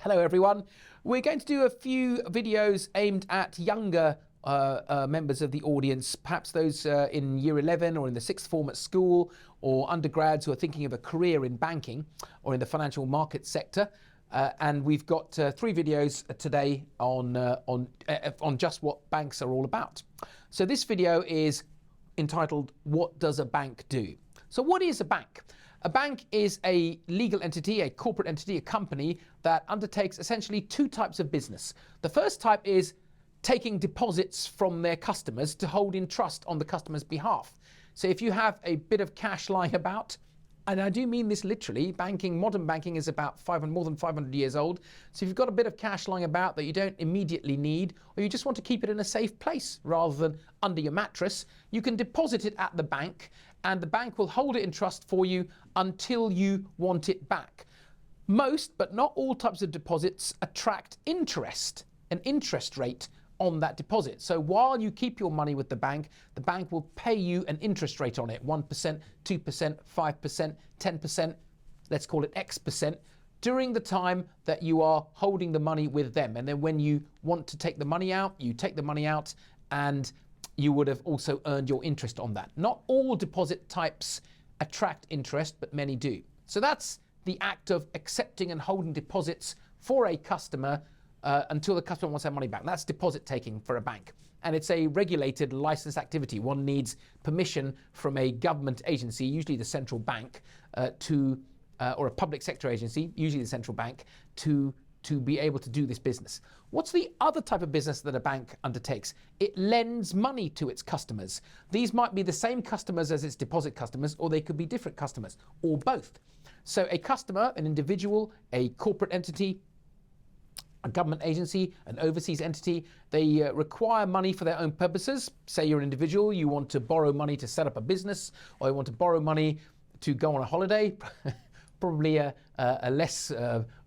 Hello everyone. We're going to do a few videos aimed at younger members of the audience, perhaps those in year 11 or in the sixth form at school, or undergrads who are thinking of a career in banking or in the financial market sector. And we've got 3 videos today on just what banks are all about. So this video is entitled, What Does a Bank Do? So what is a bank? A bank is a legal entity, a corporate entity, a company that undertakes essentially 2 types of business. The first type is taking deposits from their customers to hold in trust on the customer's behalf. So if you have a bit of cash lying about, and I do mean this literally, modern banking is about more than 500 years old. So if you've got a bit of cash lying about that you don't immediately need, or you just want to keep it in a safe place rather than under your mattress, you can deposit it at the bank and the bank will hold it in trust for you until you want it back. Most, but not all types of deposits attract interest, an interest rate on that deposit. So while you keep your money with the bank will pay you an interest rate on it, 1%, 2%, 5%, 10%, let's call it X%, during the time that you are holding the money with them. And then when you want to take the money out, you take the money out and you would have also earned your interest on that. Not all deposit types attract interest, but many do. So that's the act of accepting and holding deposits for a customer until the customer wants their money back. That's deposit taking for a bank. And it's a regulated licensed activity. One needs permission from a government agency, usually the central bank, or a public sector agency, usually the central bank, to be able to do this business. What's the other type of business that a bank undertakes? It lends money to its customers. These might be the same customers as its deposit customers, or they could be different customers, or both. So a customer, an individual, a corporate entity, a government agency, an overseas entity, they require money for their own purposes. Say you're an individual, you want to borrow money to set up a business, or you want to borrow money to go on a holiday, probably a less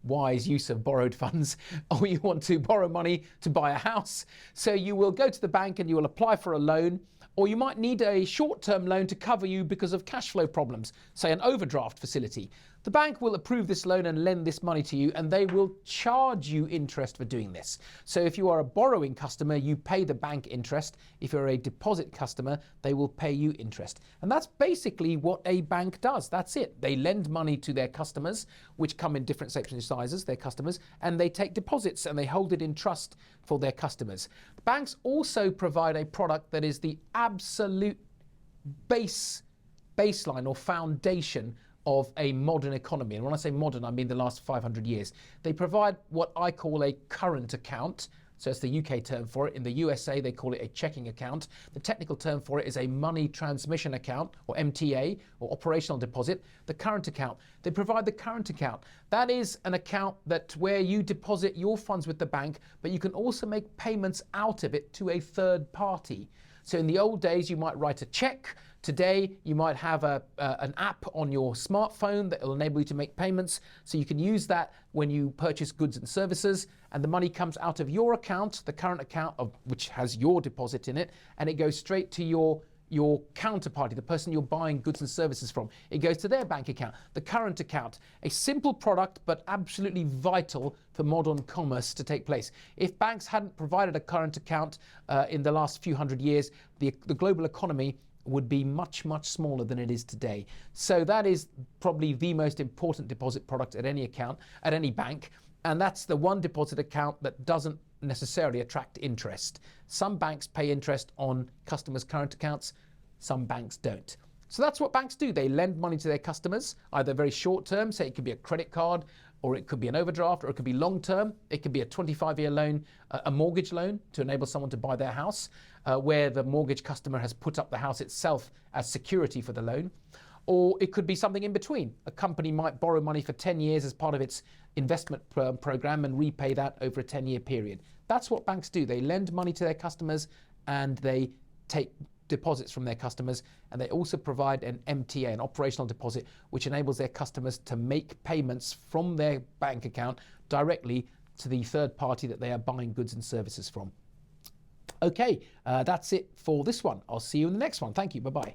wise use of borrowed funds, or you want to borrow money to buy a house. So you will go to the bank and you will apply for a loan, or you might need a short-term loan to cover you because of cash flow problems, say an overdraft facility. The bank will approve this loan and lend this money to you, and they will charge you interest for doing this. So if you are a borrowing customer, you pay the bank interest. If you're a deposit customer, they will pay you interest. And that's basically what a bank does. That's it. They lend money to their customers, which come in different shapes and sizes, their customers, and they take deposits and they hold it in trust for their customers. The banks also provide a product that is the absolute baseline or foundation of a modern economy. And when I say modern, I mean the last 500 years. They provide what I call a current account. So it's the UK term for it. In the USA, they call it a checking account. The technical term for it is a money transmission account, or MTA, or operational deposit. The current account. They provide the current account. That is an account where you deposit your funds with the bank, but you can also make payments out of it to a third party. So in the old days, you might write a check. Today, you might have an app on your smartphone that will enable you to make payments. So you can use that when you purchase goods and services, and the money comes out of your account, the current account which has your deposit in it, and it goes straight to your counterparty, the person you're buying goods and services from. It goes to their bank account, the current account. A simple product, but absolutely vital for modern commerce to take place. If banks hadn't provided a current account in the last few hundred years, the global economy would be much, much smaller than it is today. So that is probably the most important deposit product at any account, at any bank. And that's the one deposit account that doesn't necessarily attract interest. Some banks pay interest on customers' current accounts, some banks don't. So that's what banks do. They lend money to their customers, either very short term, say it could be a credit card, or it could be an overdraft, or it could be long term. It could be a 25-year loan, a mortgage loan to enable someone to buy their house, where the mortgage customer has put up the house itself as security for the loan. Or it could be something in between. A company might borrow money for 10 years as part of its investment program and repay that over a 10-year period. That's what banks do. They lend money to their customers and they take deposits from their customers, and they also provide an MTA, an operational deposit, which enables their customers to make payments from their bank account directly to the third party that they are buying goods and services from. Okay, that's it for this one. I'll see you in the next one. Thank you. Bye-bye.